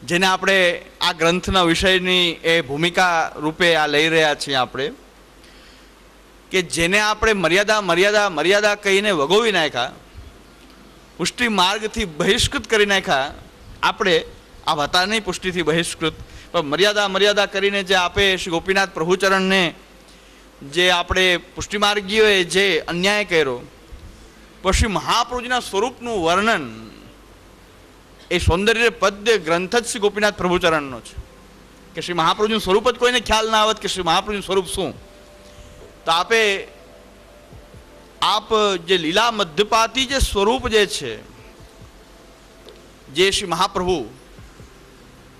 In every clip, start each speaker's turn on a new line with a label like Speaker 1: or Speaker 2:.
Speaker 1: જેને આપણે આ ગ્રંથના વિષયની એ ભૂમિકા રૂપે આ લઈ રહ્યા છીએ આપણે, કે જેને આપણે મર્યાદા મર્યાદા મર્યાદા કહીને વગોવી નાખ્યા, પુષ્ટિ માર્ગથી બહિષ્કૃત કરી નાખ્યા. આપણે આ હતા નહીં પુષ્ટિથી બહિષ્કૃત, પણ મર્યાદા મર્યાદા કરીને જે આપે શ્રી ગોપીનાથ પ્રભુચરણને જે આપણે પુષ્ટિમાર્ગીઓએ જે અન્યાય કર્યો, પછી મહાપ્રભુજીના સ્વરૂપનું વર્ણન એ સૌંદર્ય પદ્ય ગ્રંથ જ શ્રી ગોપીનાથ પ્રભુચરણનો છે. કે શ્રી મહાપ્રભુજીનું સ્વરૂપ જ કોઈને ખ્યાલ ના આવત કે શ્રી મહાપ્રભુજીનું સ્વરૂપ શું, તો આપ જે લીલા મધ્યપાતી જે સ્વરૂપ જે છે, જે શ્રી મહાપ્રભુ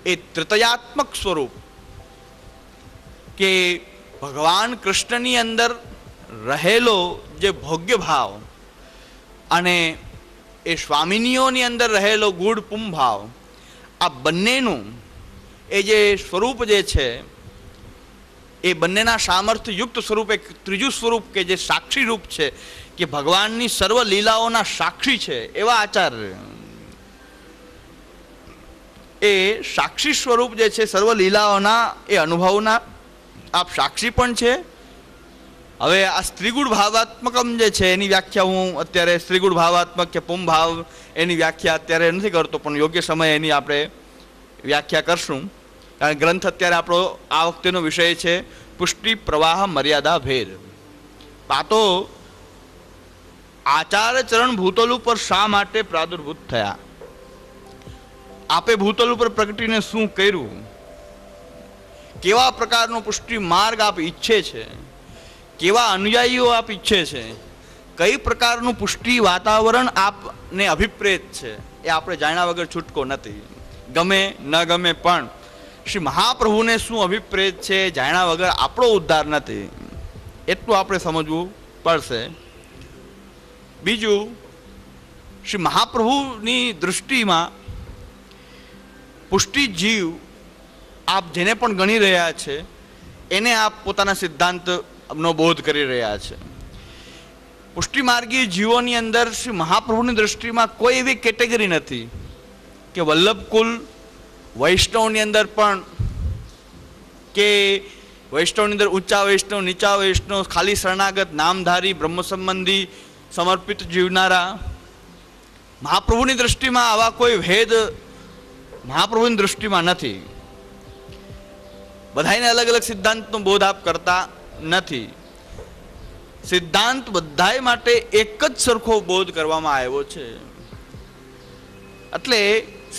Speaker 1: એ ત્રિતયાત્મક સ્વરૂપ, કે ભગવાન કૃષ્ણની અંદર રહેલો જે ભોગ્ય ભાવ અને એ સ્વામિનીઓની અંદર રહેલો ગુઢ પુમ ભાવ, આ બંનેનું એ જે સ્વરૂપ જે છે એ બંનેના સામર્થ્યયુક્ત સ્વરૂપ એક ત્રીજું સ્વરૂપ કે જે સાક્ષી રૂપ છે, કે ભગવાનની સર્વ લીલાઓના સાક્ષી છે એવા આચાર્ય, એ સાક્ષી સ્વરૂપ જે છે સર્વ લીલાઓના એ અનુભવના આપ સાક્ષી પણ છે. હવે આ સ્ત્રીગુણ ભાવાત્મકમ જે છે એની વ્યાખ્યા હું અત્યારે સ્ત્રીગુણ ભાવાત્મક કે પુમ ભાવ એની વ્યાખ્યા અત્યારે નથી કરતો, પણ યોગ્ય સમયે એની આપણે વ્યાખ્યા કરશું. કારણ ગ્રંથ અત્યારે આપણો આ વખતેનો વિષય છે પુષ્ટિ પ્રવાહ મર્યાદા ભેદ. આ તો આચાર્ય ચરણ ભૂતલ ઉપર શા માટે પ્રાદુર્ભૂત થયા, આપે ભૂતલ ઉપર પ્રગટીને શું કર્યું, કેવા પ્રકારનો પુષ્ટિ માર્ગ આપ ઈચ્છે છે, કેવા અનુયાયીઓ આપ ઈચ્છે છે, કઈ પ્રકારનું પુષ્ટિ વાતાવરણ આપને અભિપ્રેત છે, એ આપણે જાણ્યા વગર છૂટકો નથી. ગમે ન ગમે પણ શ્રી મહાપ્રભુને શું અભિપ્રેત છે જાણ્યા વગર આપણો ઉદ્ધાર નથી, એટલું આપણે સમજવું પડશે. બીજું, શ્રી મહાપ્રભુની દૃષ્ટિમાં પુષ્ટિ જીવ આપ જેને પણ ગણી રહ્યા છે એને આપ પોતાના સિદ્ધાંતનો બોધ કરી રહ્યા છે. પુષ્ટિમાર્ગી જીવોની અંદર શ્રી મહાપ્રભુની દૃષ્ટિમાં કોઈ એવી કેટેગરી નથી કે વલ્લભકુલ વૈષ્ણવની અંદર પણ, કે વૈષ્ણવની અંદર ઊંચા વૈષ્ણવ નીચા વૈષ્ણવ, ખાલી શરણાગત નામધારી બ્રહ્મ સંબંધી સમર્પિત જીવનારા, મહાપ્રભુની દૃષ્ટિમાં આવા કોઈ ભેદ મહાપ્રભુની દૃષ્ટિમાં નથી. બધાને અલગ અલગ સિદ્ધાંતનો બોધ આપ કરતા નથી. સિદ્ધાંત બધાય માટે એક જ સરખો બોધ કરવામાં આવ્યો છે. એટલે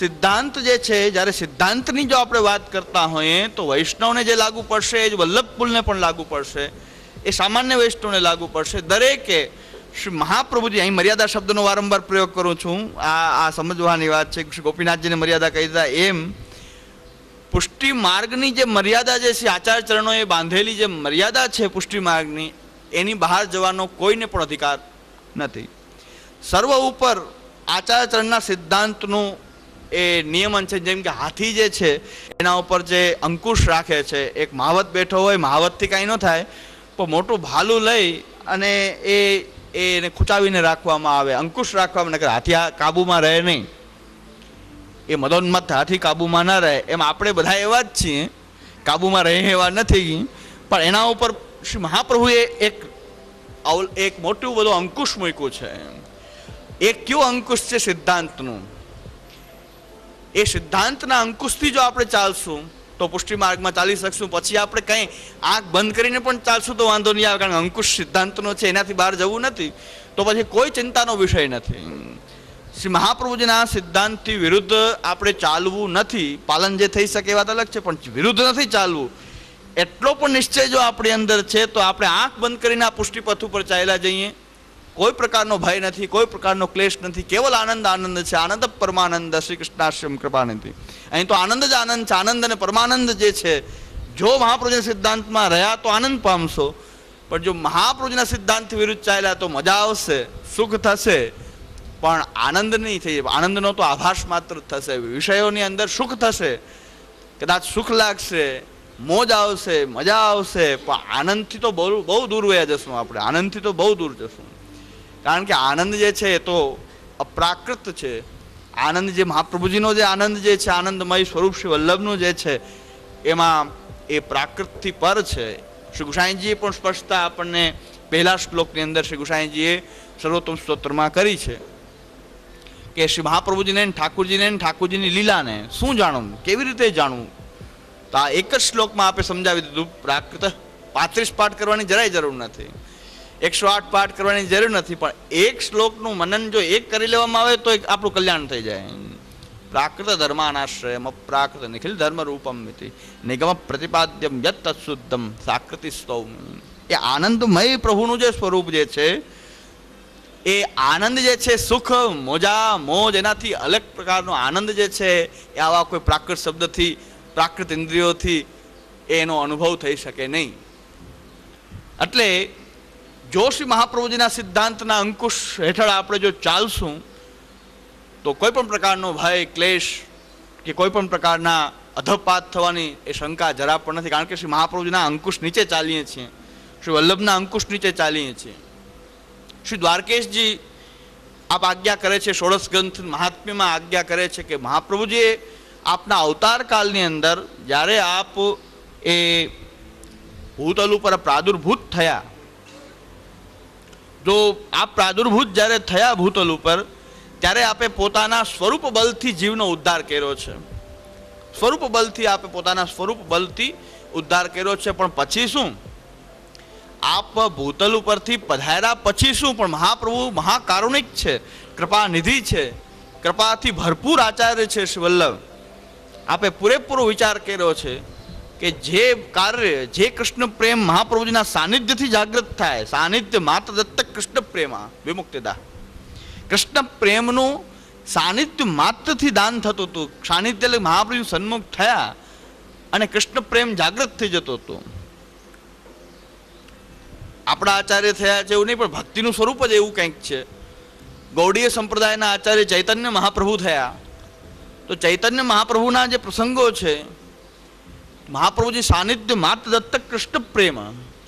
Speaker 1: સિદ્ધાંત જે છે, જ્યારે સિદ્ધાંતની જો આપણે વાત કરતા હોઈએ તો વૈષ્ણવને જે લાગુ પડશે એ જ વલ્લભકુલને પણ લાગુ પડશે, એ સામાન્ય વૈષ્ણવને લાગુ પડશે. દરેકે શ્રી મહાપ્રભુજી, અહીં મર્યાદા શબ્દનો વારંવાર પ્રયોગ કરું છું, આ સમજવાની વાત છે. શ્રી ગોપીનાથજીને મર્યાદા કહી દીધા એમ પુષ્ટિ માર્ગની જે મર્યાદા જે છે, આચાર્ય ચરણોએ બાંધેલી જે મર્યાદા છે પુષ્ટિ માર્ગની, એની બહાર જવાનો કોઈને પણ અધિકાર નથી. સર્વ ઉપર આચાર્ય ચરણના સિદ્ધાંતનું એ નિયમન છે. જેમ કે હાથી જે છે એના ઉપર જે અંકુશ રાખે છે, એક મહાવત બેઠો હોય, મહાવતથી કાંઈ ન થાય, પણ મોટું ભાલું લઈ અને એને ખૂંચાવીને રાખવામાં આવે, અંકુશ રાખવામાં, નકર હાથી કાબુમાં રહે નહીં. એ મદોન્મત્ત હાથી કાબુમાં ન રહે, એમ આપણે બધા એવા જ છીએ, કાબુમાં રહે એવા નથી. પણ એના ઉપર શ્રી મહાપ્રભુએ એક મોટું બધું અંકુશ મૂક્યું છે. એક કયો અંકુશ છે? સિદ્ધાંતનું. એ સિદ્ધાંતના અંકુશથી જો આપણે ચાલશું તો પુષ્ટિ માર્ગમાં ચાલી શકશું. પછી આપણે કંઈ આંખ બંધ કરીને પણ ચાલશું તો વાંધો નહીં આવે, કારણ કે અંકુશ સિદ્ધાંતનો છે, એનાથી બહાર જવું નથી, તો પછી કોઈ ચિંતાનો વિષય નથી. શ્રી મહાપ્રભુજીના સિદ્ધાંતથી વિરુદ્ધ આપણે ચાલવું નથી. પાલન જે થઈ શકે એ વાત અલગ છે, પણ વિરુદ્ધ નથી ચાલવું, એટલો પણ નિશ્ચય જો આપણી અંદર છે તો આપણે આંખ બંધ કરીને આ પુષ્ટિપથ ઉપર ચાલ્યા જઈએ. કોઈ પ્રકારનો ભય નથી, કોઈ પ્રકારનો ક્લેશ નથી, કેવલ આનંદ આનંદ છે. આનંદ પરમાનંદ શ્રી કૃષ્ણાશ્રમ કૃપાનિધિ. અહીં તો આનંદ જ આનંદ છે. આનંદ અને પરમાનંદ જે છે, જો મહાપ્રભુજીના સિદ્ધાંતમાં રહ્યા તો આનંદ પામશો, પણ જો મહાપ્રભુજીના સિદ્ધાંત વિરુદ્ધ ચાલ્યા તો મજા આવશે, સુખ થશે, પણ આનંદ નહીં થઈ. આનંદનો તો આભાસ માત્ર થશે. વિષયોની અંદર સુખ થશે, કદાચ સુખ લાગશે, મોજ આવશે, મજા આવશે, પણ આનંદથી તો બહુ દૂર વયા જશું આપણે. આનંદથી તો બહુ દૂર જશું. કારણ કે આનંદ જે છે એ તો અપ્રાકૃત છે. આનંદ જે મહાપ્રભુજીનો જે આનંદ જે છે, આનંદમય સ્વરૂપ શ્રી વલ્લભનું જે છે, એમાં એ પ્રાકૃતથી પર છે. શ્રી ગુસાઈજીએ પણ સ્પષ્ટતા આપણને પહેલા શ્લોકની અંદર શ્રી ગુસાઈજીએ સર્વોત્તમ સ્તોત્રમાં કરી છે કે શ્રી મહાપ્રભુજીને ઠાકુરજીની લીલાને શું જાણવું, કેવી રીતે જાણવું. તો આ એક જ શ્લોકમાં આપણે સમજાવી દીધું. પ્રાકૃત 35 પાઠ કરવાની જરાય જરૂર નથી, 108 પાઠ કરવાની જરૂર નથી, પણ એક શ્લોકનું મનન જો એક કરી લેવામાં આવે તો આપણું કલ્યાણ થઈ જાય. પ્રાકૃત ધર્માનાશ્રયમ અપ્રાકૃત નિખિલ ધર્મ રૂપમ મિતિ નિગમ પ્રતિપાદ્યમ યત તત્શુદ્ધમ સાકૃતિ સ્તૌ. એ આનંદમય પ્રભુનું જે સ્વરૂપ જે છે, એ આનંદ જે છે, સુખ મોજ, એનાથી અલગ પ્રકારનો આનંદ જે છે, એ આવા કોઈ પ્રાકૃત શબ્દથી, પ્રાકૃત ઇન્દ્રિયોથી એનો અનુભવ થઈ શકે નહીં. એટલે જો શ્રી મહાપ્રભુજીના સિદ્ધાંતના અંકુશ હેઠળ આપણે જો ચાલશું તો કોઈ પણ પ્રકારનો ભય, ક્લેશ કે કોઈ પણ પ્રકારના અધપાત થવાની એ શંકા જરા પણ નથી. કારણ કે શ્રી મહાપ્રભુજીના અંકુશ નીચે ચાલીએ છીએ, શ્રી વલ્લભના અંકુશ નીચે ચાલીએ છીએ. શ્રી દ્વારકેશજી આપ આજ્ઞા કરે છે, ષોડશ ગ્રંથ મહાત્મ્યમાં આજ્ઞા કરે છે કે મહાપ્રભુજીએ આપના અવતાર કાળની અંદર જ્યારે આપ એ ભૂતલ ઉપર પ્રાદુર્ભૂત થયા, જો આપ પ્રાદુર્ભૂત જ્યારે થયા ભૂતલ ઉપર, ત્યારે આપે પોતાના સ્વરૂપ બલથી જીવનો ઉદ્ધાર કર્યો છે. સ્વરૂપ બલથી આપે પોતાના સ્વરૂપ બલથી ઉદ્ધાર કર્યો છે. પણ પછી શું? આપ ભૂતલ ઉપરથી પધાર્યા પછી શું? પણ મહાપ્રભુ મહાકારુણિક છે, કૃપાનિધિ છે, કૃપાથી ભરપૂર આચાર્ય છે શ્રી વલ્લભ. આપે પૂરેપૂરો વિચાર કર્યો છે કે જે કાર્ય, જે કૃષ્ણ પ્રેમ મહાપ્રભુજીના સાનિધ્યથી જાગૃત થાય, સાનિધ્ય માત્ર દત્તક કૃષ્ણ પ્રેમા વિમુક્તિદા, કૃષ્ણ પ્રેમનું સાનિધ્ય માત્રથી દાન થતું હતું. સાનિધ્ય એટલે મહાપ્રભુ સન્મુખ થયા અને કૃષ્ણ પ્રેમ જાગૃત થઈ જતો હતો. આપણા આચાર્ય થયા છે એવું નહીં, પણ ભક્તિનું સ્વરૂપ જ એવું કંઈક છે. ગૌડીય સંપ્રદાયના આચાર્ય ચૈતન્ય મહાપ્રભુ થયા, તો ચૈતન્ય મહાપ્રભુના જે પ્રસંગો છે, મહાપ્રભુજી સાનિધ્ય માત્ર દત્તક કૃષ્ણ પ્રેમ,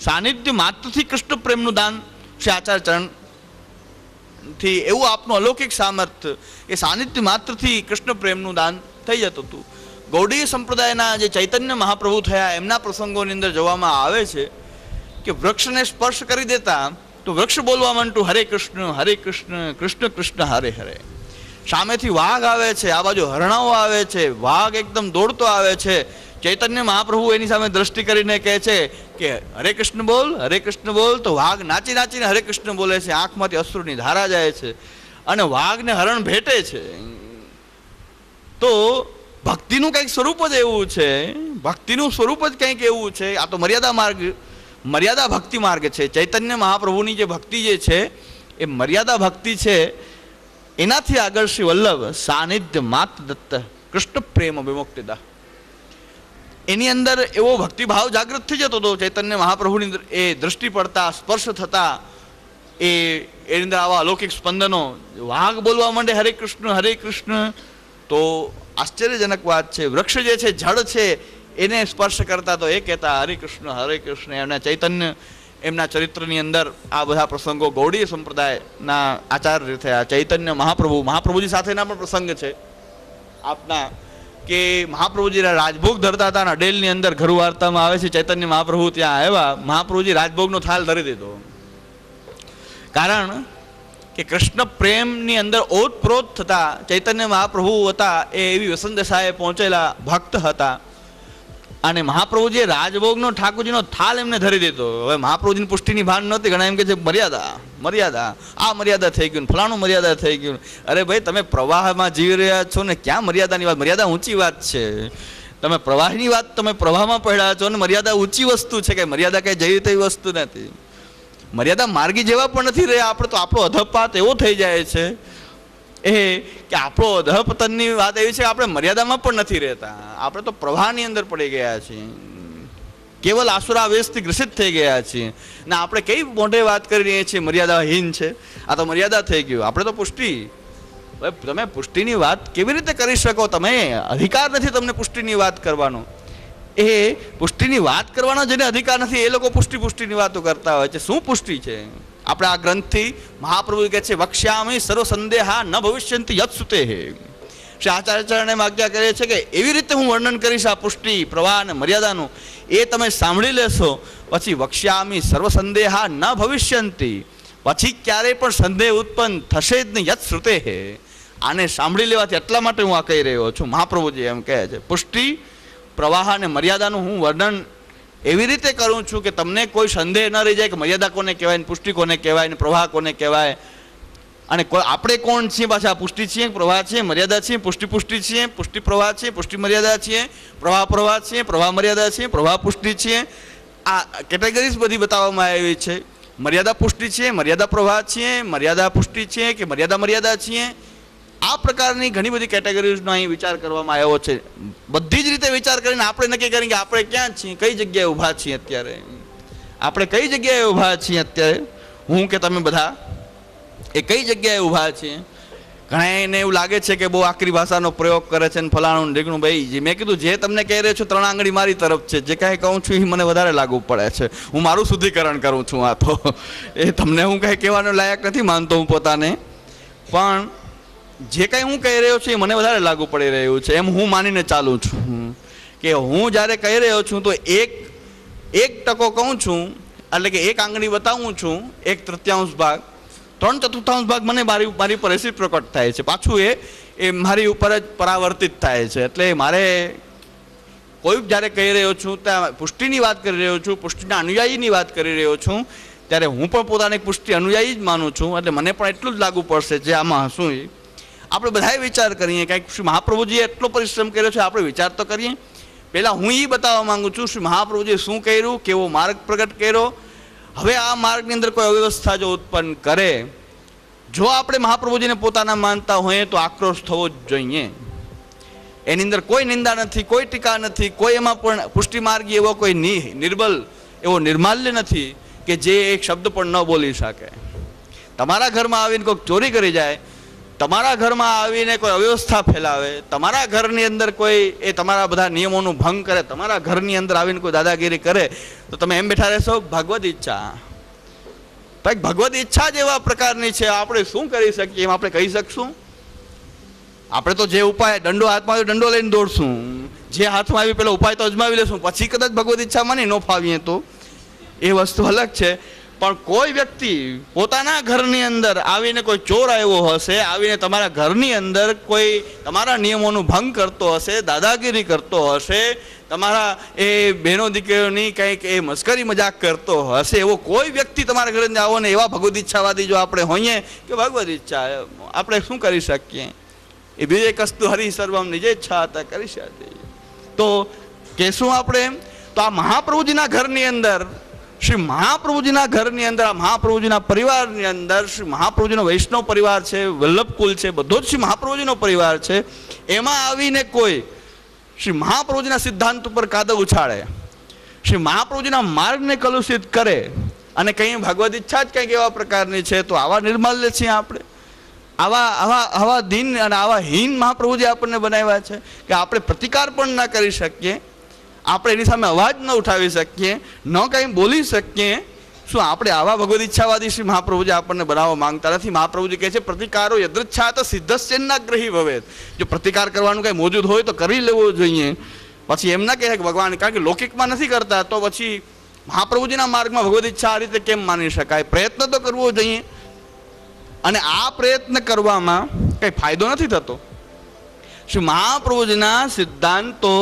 Speaker 1: સાનિધ્ય માત્રથી કૃષ્ણ પ્રેમનું દાન શ્રી આચાર્ય ચરણથી, એવું આપનું અલૌકિક સામર્થ્ય, એ સાનિધ્ય માત્રથી કૃષ્ણ પ્રેમનું દાન થઈ જતું હતું. ગૌડીય સંપ્રદાયના જે ચૈતન્ય મહાપ્રભુ થયા, એમના પ્રસંગોની અંદર જોવામાં આવે છે કે વૃક્ષને સ્પર્શ કરી દેતા તો વૃક્ષ બોલવા માંડતું હરે કૃષ્ણ કૃષ્ણ કૃષ્ણ હરે હરે. સામેથી વાઘ આવે છે, આ બાજુ હરણાઓ આવે છે, વાઘ એકદમ દોડતો આવે છે. ચૈતન્ય મહાપ્રભુ એની સામે દ્રષ્ટિ કરીને કહે છે કે હરે કૃષ્ણ બોલ, તો વાઘ નાચી નાચીને હરે કૃષ્ણ બોલે છે. આંખમાંથી અશ્રુની ધારા જાય છે અને વાઘને હરણ ભેટે છે. તો ભક્તિનું કંઈક સ્વરૂપ જ એવું છે, ભક્તિનું સ્વરૂપ જ કંઈક એવું છે. આ તો મર્યાદા ભક્તિ માર્ગ છે. ચૈતન્ય મહાપ્રભુની જે ભક્તિ જે છે, એ મર્યાદા ભક્તિ છે. એનાથી આગળ શ્રી વલ્લભ સાનિધ્ય માત દત્ત કૃષ્ણ પ્રેમ વિમુક્તિદા, એની અંદર એવો ભક્તિભાવ જાગૃત થઈ જતો હતો. ચૈતન્ય મહાપ્રભુની એ દ્રષ્ટિ પડતા, સ્પર્શ થતા, એની અંદર આવા અલૌકિક સ્પંદનો, વાઘ બોલવા માંડે હરે કૃષ્ણ, તો આશ્ચર્યજનક વાત છે. વૃક્ષ જે છે, જળ છે, એને સ્પર્શ કરતા તો એ કહેતા હરે કૃષ્ણ. એમના ચૈતન્ય, એમના ચરિત્રની અંદર આ બધા પ્રસંગો ગૌડીય સંપ્રદાયના આચાર્ય થયા. ચૈતન્ય મહાપ્રભુજી સાથેના પણ પ્રસંગ છે આપના, કે મહાપ્રભુજી રાજભોગ ધરતા હતા. અડેલની અંદર ઘરુ વાર્તામાં આવે છે, ચૈતન્ય મહાપ્રભુ ત્યાં આવ્યા, મહાપ્રભુજી રાજભોગનો થાળ ધરી દીધો. કારણ કે કૃષ્ણ પ્રેમની અંદર ઓતપ્રોત થતા ચૈતન્ય મહાપ્રભુ હતા, એ એવી વ્યસન દશાએ પહોંચેલા ભક્ત હતા. અને મહાપ્રભુજીએ રાજભોગનો ઠાકોરજીનો થાળ એમને ધરી દીધો. હવે મહાપ્રભુજીની પુષ્ટિની ભાન નહોતી. ઘણા એમ કે છે મર્યાદા, આ મર્યાદા થઈ ગયું, ફલાણું મર્યાદા થઈ ગયું. અરે ભાઈ, તમે પ્રવાહમાં જીવી રહ્યા છો ને ક્યાં મર્યાદાની વાત? મર્યાદા ઊંચી વાત છે. તમે પ્રવાહની વાત, તમે પ્રવાહમાં પડ્યા છો, અને મર્યાદા ઊંચી વસ્તુ છે. કે મર્યાદા કઈ જઈ તેવી વસ્તુ નથી. મર્યાદા માર્ગી જેવા પણ નથી રહ્યા આપણે તો. આપણો અધપાત એવો થઈ જાય છે કે આપણો અધપતનની વાત એવી છે કે આપણે મર્યાદામાં પણ નથી રહેતા. આપણે તો પ્રવાહની અંદર પડી ગયા છીએ, કેવલ આસુરાવેશથી ગ્રસિત થઈ ગયા છીએ. ને આપણે કઈ મોઢે વાત કરી રહ્યા છીએ મર્યાદાહીન છે, આ તો મર્યાદા થઈ ગયું. આપણે તો પુષ્ટિ, તમે પુષ્ટિની વાત કેવી રીતે કરી શકો? તમે અધિકાર નથી તમને પુષ્ટિની વાત કરવાનો. એ પુષ્ટિની વાત કરવાનો જેને અધિકાર નથી, એ લોકો પુષ્ટિની વાતો કરતા હોય છે. શું પુષ્ટિ છે? આપણે આ ગ્રંથથી મહાપ્રભુ કહે છે વક્ષ્યામિ સર્વ સંદેહા ન ભવિષ્યંતિ યત સુતે હે. શ્રી આચાર્યચરણે આજ્ઞા કરે છે કે એવી રીતે હું વર્ણન કરીશ આ પુષ્ટિ પ્રવાહ અને મર્યાદાનું, એ તમે સાંભળી લેશો પછી વક્ષ્યામિ સર્વ સંદેહા ન ભવિષ્યંતિ, પછી ક્યારેય પણ સંદેહ ઉત્પન્ન થશે જ નહીં. યત શ્રુતે હે, આને સાંભળી લેવાથી એટલા માટે હું આ કહી રહ્યો છું. મહાપ્રભુજી એમ કહે છે પુષ્ટિ પ્રવાહ અને મર્યાદાનું હું વર્ણન એવી રીતે કરું છું કે તમને કોઈ સંદેહ ન રહી જાય કે મર્યાદા કોને કહેવાય ને પુષ્ટિ કોને કહેવાય ને પ્રવાહ કોને કહેવાય, અને આપણે કોણ છીએ પાછા, પુષ્ટિ છીએ, પ્રવાહ છીએ, મર્યાદા છીએ, પુષ્ટિ છીએ, પુષ્ટિ પ્રવાહ છીએ, પુષ્ટિ મર્યાદા છીએ, પ્રવાહ છીએ, પ્રવાહ મર્યાદા છીએ, પ્રવાહ પુષ્ટિ છીએ. આ કેટેગરીઝ બધી બતાવવામાં આવી છે. મર્યાદા પુષ્ટિ છીએ, મર્યાદા પ્રવાહ છીએ, મર્યાદા પુષ્ટિ છીએ કે મર્યાદા મર્યાદા છીએ. આ પ્રકારની ઘણી બધી કેટેગરીઝનો અહીં વિચાર કરવામાં આવ્યો છે. બધી જ રીતે વિચાર કરીને આપણે નક્કી કરીએ કે આપણે ક્યાં છીએ, કઈ જગ્યાએ ઊભા છીએ અત્યારે, આપણે કઈ જગ્યાએ ઊભા છીએ અત્યારે, હું કે તમે બધા એ કઈ જગ્યાએ ઊભા છીએ. ઘણા એને એવું લાગે છે કે બહુ આકરી ભાષાનો પ્રયોગ કરે છે ને ફલાણું ઢીકણું. ભાઈ મેં કીધું જે તમને કહી રહ્યો છું 3 આંગળી મારી તરફ છે, જે કાંઈ કહું છું એ મને વધારે લાગુ પડે છે. હું મારું શુદ્ધિકરણ કરું છું. આ તો એ તમને હું કાંઈ કહેવાનો લાયક નથી માનતો હું પોતાને, પણ જે કાંઈ હું કહી રહ્યો છું એ મને વધારે લાગુ પડી રહ્યું છે એમ હું માનીને ચાલું છું. કે હું જ્યારે કહી રહ્યો છું તો એક ટકો કહું છું, એટલે કે 1 આંગળી બતાવું છું, 1/3 ભાગ, 3/4 ભાગ મને મારી પર એસી પ્રકટ થાય છે. પાછું એ મારી ઉપર જ પરાવર્તિત થાય છે. એટલે મારે કોઈ જ્યારે કહી રહ્યો છું ત્યાં પુષ્ટિની વાત કરી રહ્યો છું, પુષ્ટિના અનુયાયીની વાત કરી રહ્યો છું, ત્યારે હું પણ પોતાને પુષ્ટિ અનુયાયી જ માનું છું. એટલે મને પણ એટલું જ લાગુ પડશે જે આમાં હશું. આપણે બધાએ વિચાર કરીએ, કંઈક શ્રી મહાપ્રભુજીએ એટલો પરિશ્રમ કર્યો છે, આપણે વિચાર તો કરીએ. પહેલાં હું એ બતાવવા માંગુ છું શ્રી મહાપ્રભુજીએ શું કર્યું, કેવો માર્ગ પ્રગટ કર્યો. હવે આ માર્ગની અંદર કોઈ અવ્યવસ્થા જો ઉત્પન્ન કરે, જો આપણે મહાપ્રભુજીને પોતાના માનતા હોઈએ તો આક્રોશ થવો જ જોઈએ. એની અંદર કોઈ નિંદા નથી, કોઈ ટીકા નથી, કોઈ એમાં પણ પુષ્ટિ માર્ગી એવો કોઈ નિર્બલ એવો નિર્માલ્ય નથી કે જે એક શબ્દ પણ ન બોલી શકે. તમારા ઘરમાં આવીને કોઈક ચોરી કરી જાય, તમારા ઘરમાં આવીને કોઈ અવ્યવસ્થા ફેલાવે, તમારા ઘરની અંદર કોઈ એ તમારા બધા નિયમોનું ભંગ કરે, તમારા ઘરની અંદર આવીને કોઈ દાદાગીરી કરે, તો તમે એમ બેઠા રહેશો ભગવદ ઈચ્છા. ભગવદ ઈચ્છા જ એવા પ્રકારની છે, આપણે શું કરી શકીએ એમ આપણે કહી શકશું? આપણે તો જે ઉપાય દંડો હાથમાં આવ્યો દંડો લઈને દોડશું, જે હાથમાં આવી પેલો ઉપાય તો અજમાવી લેશું, પછી કદાચ ભગવદ ઈચ્છા માની ન ફાવીએ તો એ વસ્તુ અલગ છે. પણ કોઈ વ્યક્તિ પોતાના ઘરની અંદર આવીને કોઈ ચોર આવ્યો હશે, આવીને તમારા ઘરની અંદર કોઈ તમારા નિયમોનું ભંગ કરતો હશે, દાદાગીરી કરતો હશે, તમારા એ બહેનો દીકરીઓની કંઈક એ મસ્કરી મજાક કરતો હશે, એવો કોઈ વ્યક્તિ તમારા ઘરે આવો ને એવા ભગવદ ઈચ્છાવાદી જો આપણે હોઈએ કે ભગવદ ઈચ્છા આપણે શું કરી શકીએ, એ બીજે કસ્તુ હરિ સર્વમ નિજે ઈચ્છા હતા કરી શકીએ તો કહેશું આપણે. તો આ મહાપ્રભુજીના ઘરની અંદર, શ્રી મહાપ્રભુજીના ઘરની અંદર, આ મહાપ્રભુજીના પરિવારની અંદર, શ્રી મહાપ્રભુજીનો વૈષ્ણવ પરિવાર છે, વલ્લભકુલ છે, બધો જ શ્રી મહાપ્રભુજીનો પરિવાર છે. એમાં આવીને કોઈ શ્રી મહાપ્રભુજીના સિદ્ધાંત ઉપર કાદવ ઉછાળે, શ્રી મહાપ્રભુજીના માર્ગને કલુષિત કરે અને કંઈ ભગવદ ઈચ્છા જ કંઈક એવા પ્રકારની છે, તો આવા નિર્માલ્ય છીએ આપણે. આવા દીન અને આવા હીન મહાપ્રભુજી આપણને બનાવ્યા છે કે આપણે પ્રતિકાર પણ ના કરી શકીએ, આપણે એની સામે અવાજ ન ઉઠાવી શકીએ, ન કંઈ બોલી શકીએ. શું આપણે આવા ભગવદ ઈચ્છાવાદી શ્રી મહાપ્રભુજી આપણને બનાવવા માંગતા નથી? મહાપ્રભુજી કહે છે પ્રતિકારો યદૃચ્છા તો સિદ્ધસ્યના ગ્રહી ભવેત. જો પ્રતિકાર કરવાનું કંઈ મોજૂદ હોય તો કરી લેવો જોઈએ. પછી એમ ના કહે કે ભગવાન, કારણ કે લૌકિકમાં નથી કરતા તો પછી મહાપ્રભુજીના માર્ગમાં ભગવદ ઈચ્છા આ રીતે કેમ માની શકાય? પ્રયત્ન તો કરવો જોઈએ. અને આ પ્રયત્ન કરવામાં કંઈ ફાયદો નથી થતો. શ્રી મહાપ્રભુજીના સિદ્ધાંતો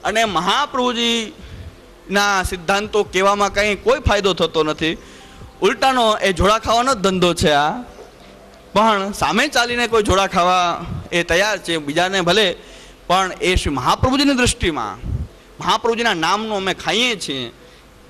Speaker 1: અને મહાપ્રભુજીના સિદ્ધાંતો કહેવામાં કંઈ કોઈ ફાયદો થતો નથી. ઉલટાનો એ જોડા ખાવાનો જ ધંધો છે આ. પણ સામે ચાલીને કોઈ જોડા ખાવા એ તૈયાર છે, બીજાને ભલે, પણ એ શ્રી મહાપ્રભુજીની દૃષ્ટિમાં મહાપ્રભુજીના નામનું અમે ખાઈએ છીએ,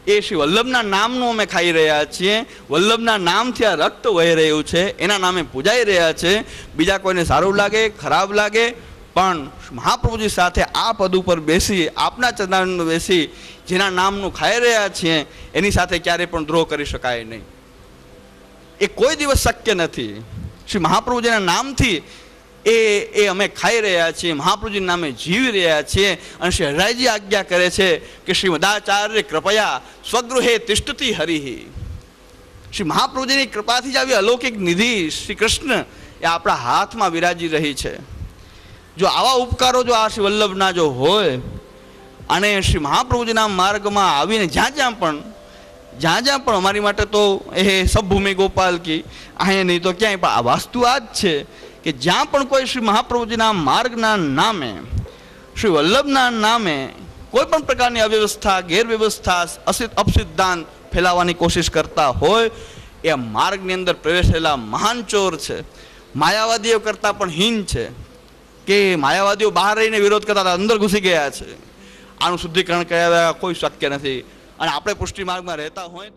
Speaker 1: એ શ્રી વલ્લભના નામનું અમે ખાઈ રહ્યા છીએ, વલ્લભના નામથી આ રક્ત વહી રહ્યું છે, એના નામે પૂજાઈ રહ્યા છે. બીજા કોઈને સારું લાગે ખરાબ લાગે, પણ મહાપ્રભુજી સાથે આ પદ ઉપર બેસી, આપના ચરણારવિંદ બેસી જેના નામનું ખાઈ રહ્યા છીએ એની સાથે ક્યારેય પણ દ્રોહ કરી શકાય નહીં. એ કોઈ દિવસ શક્ય નથી. શ્રી મહાપ્રભુજીના નામથી એ અમે ખાઈ રહ્યા છીએ, મહાપ્રભુજીના નામે જીવી રહ્યા છીએ. અને શ્રી હરિરાયજી આજ્ઞા કરે છે કે શ્રીમદાચાર્ય કૃપયા સ્વગૃહે તિષ્ઠતિ હરિ. શ્રી મહાપ્રભુજીની કૃપાથી જ આવી અલૌકિક નિધિ શ્રી કૃષ્ણ એ આપણા હાથમાં વિરાજી રહી છે. જો આવા ઉપકારો જો આ શ્રી વલ્લભના જો હોય અને શ્રી મહાપ્રભુજીના માર્ગમાં આવીને જ્યાં જ્યાં પણ અમારી માટે તો એ સબભૂમિ ગોપાલ કી અહીંયા નહીં તો ક્યાંય, પણ આ વાસ્તુ આ જ છે કે જ્યાં પણ કોઈ શ્રી મહાપ્રભુજીના માર્ગના નામે, શ્રી વલ્લભના નામે કોઈ પણ પ્રકારની અવ્યવસ્થા, ગેરવ્યવસ્થા, અપસિદ્ધાંત ફેલાવવાની કોશિશ કરતા હોય, એ માર્ગની અંદર પ્રવેશેલા મહાન ચોર છે, માયાવાદીઓ કરતાં પણ હીન છે, કે માયાવાદીઓ બહાર રહીને વિરોધ કરતા હતા, અંદર ઘૂસી ગયા છે. આનું શુદ્ધિકરણ કર્યા કોઈ શક્ય નથી. અને આપણે પુષ્ટિ માર્ગમાં રહેતા હોય